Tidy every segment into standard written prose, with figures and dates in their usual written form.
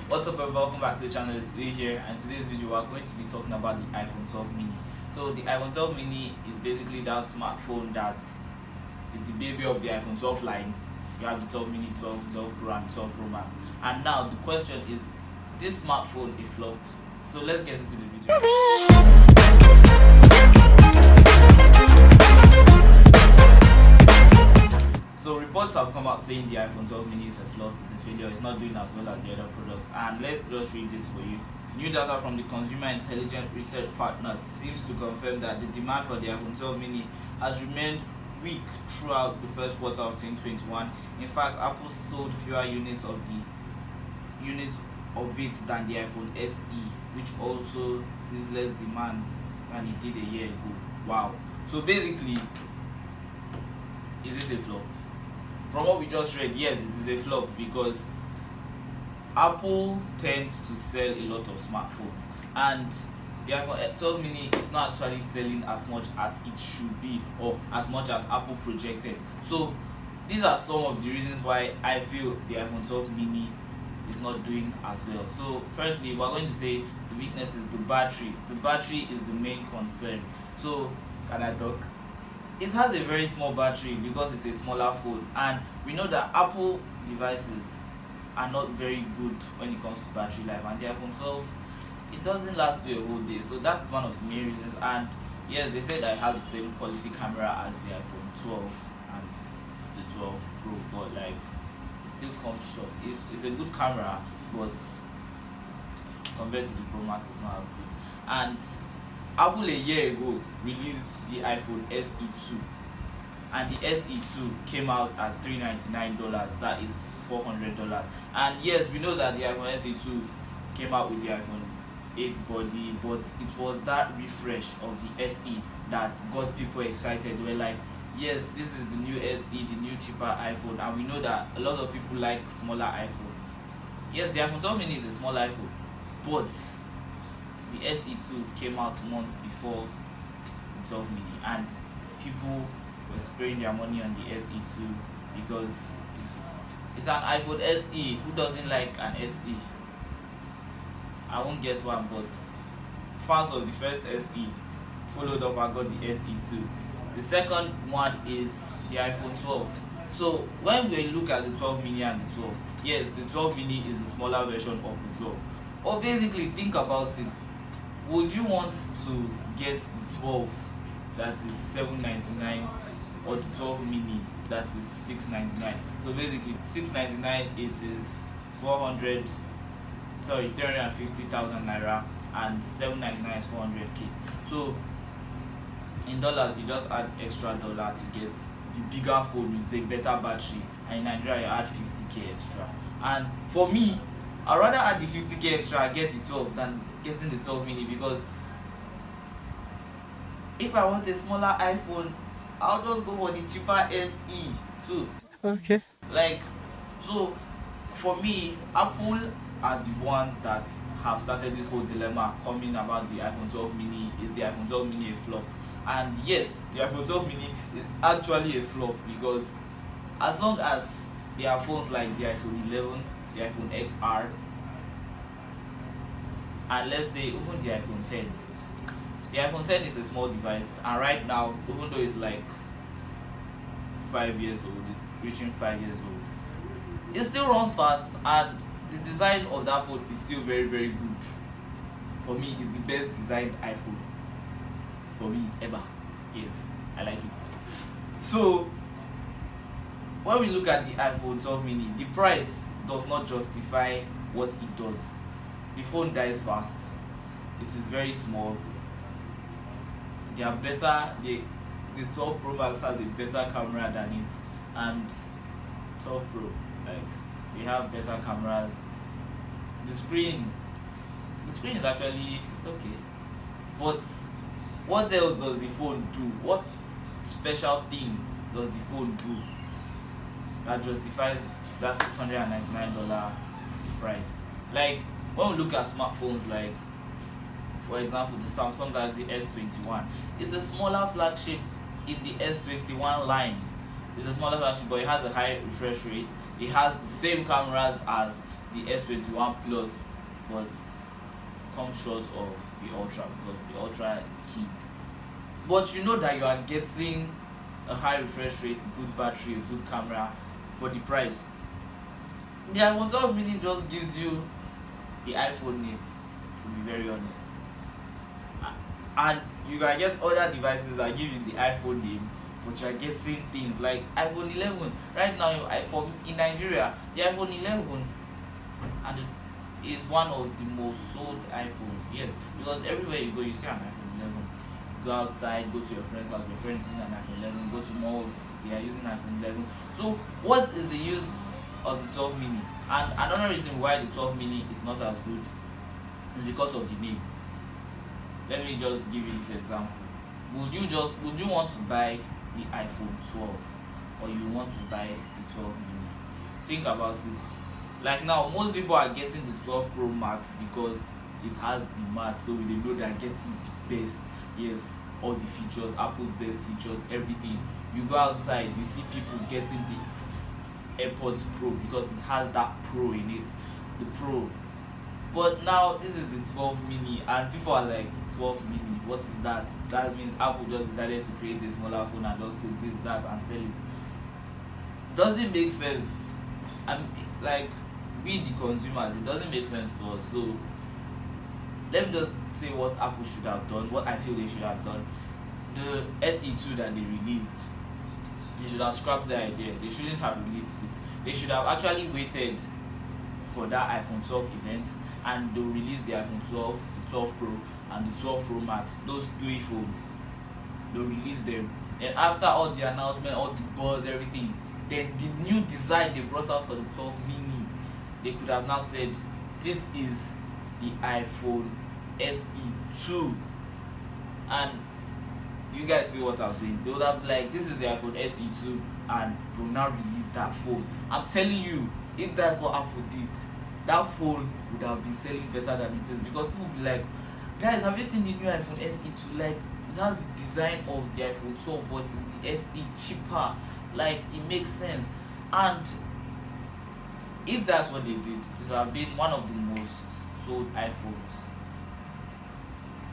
What's up and welcome back to the channel. It's Uwe here, and today's video we are going to be talking about the iPhone 12 mini. So the iPhone 12 mini is basically that smartphone that is the baby of the iPhone 12 line. You have the 12 mini, 12 Pro and 12 Pro Max. And now the question is this smartphone a flop? So let's get into the video. So reports have come out saying the iPhone 12 mini is a flop, it's a failure, it's not doing as well as the other products. And let's just read this for you. New data from the Consumer Intelligence Research Partners seems to confirm that the demand for the iPhone 12 mini has remained weak throughout the first quarter of 2021. In fact, Apple sold fewer units of it than the iPhone SE, which also sees less demand than it did a year ago. Wow. So basically, is it a flop? From what we just read, yes, it is a flop because Apple tends to sell a lot of smartphones, and the iPhone 12 mini is not actually selling as much as it should be, or as much as Apple projected. So these are some of the reasons why I feel the iPhone 12 mini is not doing as well. So firstly, we're going to say the weakness is the battery. The battery is the main concern. So can I talk? It has a very small battery because it's a smaller phone, and we know that Apple devices are not very good when it comes to battery life, and the iPhone 12, it doesn't last you a whole day. So that's one of the main reasons. And yes, they said I have the same quality camera as the iPhone 12 and the 12 Pro, but like it still comes short. It's a good camera, but compared to the Pro Max, it's not as good. And Apple a year ago released the iPhone SE2, and the SE2 came out at $399, that is $400. And yes, we know that the iPhone SE2 came out with the iPhone 8 body, but it was that refresh of the SE that got people excited. We're like, yes, this is the new SE, the new cheaper iPhone, and we know that a lot of people like smaller iPhones. Yes, the iPhone 12 mini is a small iPhone, but the SE2 came out months before the 12 mini, and people were spraying their money on the SE2 because it's an iPhone SE. Who doesn't like an SE? I won't guess one, but fans of the first SE followed up and got the SE2. The second one is the iPhone 12. So when we look at the 12 mini and the 12, yes, the 12 mini is a smaller version of the 12. But basically, think about it. Would you want to get the 12 that is $799 or the 12 mini that is $699? So basically $699, it is 350,000 naira, and $799 is 400k. So in dollars, you just add extra dollar to get the bigger phone with a better battery, and in Nigeria you add 50k extra. And for me, I'd rather add the 50k extra and get the 12 than getting the 12 mini, because if I want a smaller iPhone, I'll just go for the cheaper SE too. Okay. Like, so for me, Apple are the ones that have started this whole dilemma coming about the iPhone 12 mini. Is the iPhone 12 mini a flop? And yes, the iPhone 12 mini is actually a flop, because as long as there are phones like the iPhone 11, the iPhone XR, and let's say even the iPhone 10. The iPhone 10 is a small device, and right now, even though it's like 5 years old, it's reaching 5 years old, it still runs fast, and the design of that phone is still very, very good. For me, it's the best designed iPhone for me ever. Yes, I like it. So when we look at the iPhone 12 mini, the price does not justify what it does. The phone dies fast, it is very small. They are better, the 12 Pro Max has a better camera than it, and 12 Pro, like, they have better cameras. The screen is actually, it's okay, but what else does the phone do? What special thing does the phone do that justifies that $699 price? Like, when we look at smartphones, like for example the Samsung Galaxy S21, it's a smaller flagship in the S21 line. It's a smaller flagship, but it has a high refresh rate. It has the same cameras as the S21 Plus, but come short of the Ultra because the Ultra is key. But you know that you are getting a high refresh rate, good battery, a good camera for the price. The iPhone 12 mini just gives you the iPhone name, to be very honest. And you can get other devices that give you the iPhone name, but you are getting things like iPhone 11. Right now, in Nigeria, the iPhone 11 and is one of the most sold iPhones. Yes, because everywhere you go, you see an iPhone 11. Go outside, go to your friend's house, your friend is using an iPhone 11. Go to malls, they are using iPhone 11. So, what is the use of the 12 mini? And another reason why the 12 mini is not as good is because of the name. Let me just give you this example. Would you want to buy the iPhone 12 or you want to buy the 12 mini? Think about it. Like now, most people are getting the 12 Pro Max because it has the Max, so they know they are getting the best. Yes, all the features, Apple's best features, everything. You go outside, you see people getting the AirPods Pro because it has that Pro in it, the Pro. But now this is the 12 mini, and people are like, 12 mini, what is that? That means Apple just decided to create a smaller phone and just put this, that, and sell it. Doesn't make sense. Like, we the consumers, it doesn't make sense to us. So let me just say what Apple should have done, what I feel they should have done. The SE2 that they released, they should have scrapped the idea. They shouldn't have released it. They should have actually waited for that iPhone 12 event, and they'll release the iPhone 12, the 12 Pro, and the 12 Pro Max. Those three phones, they'll release them. And after all the announcement, all the buzz, everything, then the new design they brought out for the 12 mini, they could have now said, this is the iPhone SE2. And you guys feel what I'm saying? They would have like, this is the iPhone SE2, and they'll now release that phone. I'm telling you, if that's what Apple did, that phone would have been selling better than it is, because people will be like, guys, have you seen the new iPhone SE2? Like, it has the design of the iPhone 12, but it's the SE cheaper. Like, it makes sense. And if that's what they did, it would have been one of the most sold iPhones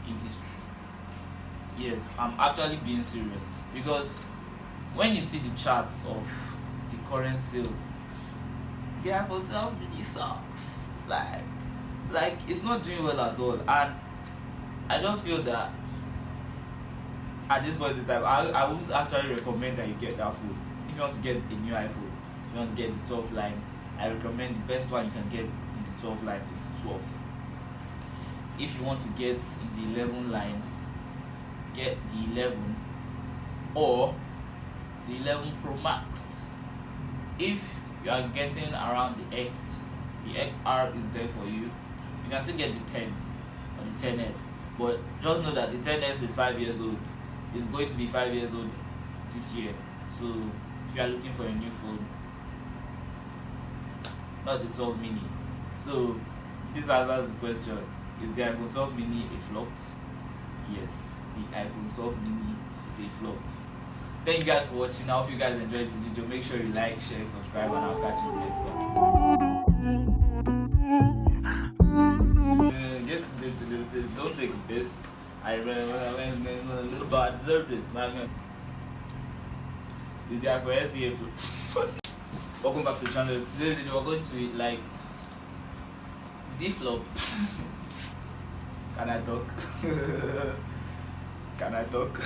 in history. Yes, I'm actually being serious, because when you see the charts of the current sales, the iPhone 12 mini sucks. Like it's not doing well at all. And I just feel that at this point in time, I would actually recommend that you get that phone. If you want to get a new iPhone, if you want to get the 12 line, I recommend the best one you can get in the 12 line is 12. If you want to get in the 11 line, get the 11 or the 11 Pro Max. If you are getting around the XR is there for you. You can still get the 10 or the 10S, but just know that the 10S is 5 years old. It's going to be 5 years old this year. So if you are looking for a new phone, not the 12 mini. So this answers the question: is the iPhone 12 mini a flop? Yes, the iPhone 12 mini is a flop. Thank you guys for watching. I hope you guys enjoyed this video. Make sure you like, share, subscribe, and I'll catch you in the next one. Get this. Don't take a piss. I remember a little bit. I deserve this. Is the iPhone SE a flop? Welcome back to the channel. Today's video we're going to be like the flop. Can I talk? Can I talk?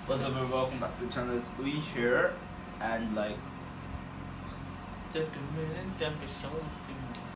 What's up, everyone? Welcome back to the channel. It's we here, and like, take a minute, tell me something.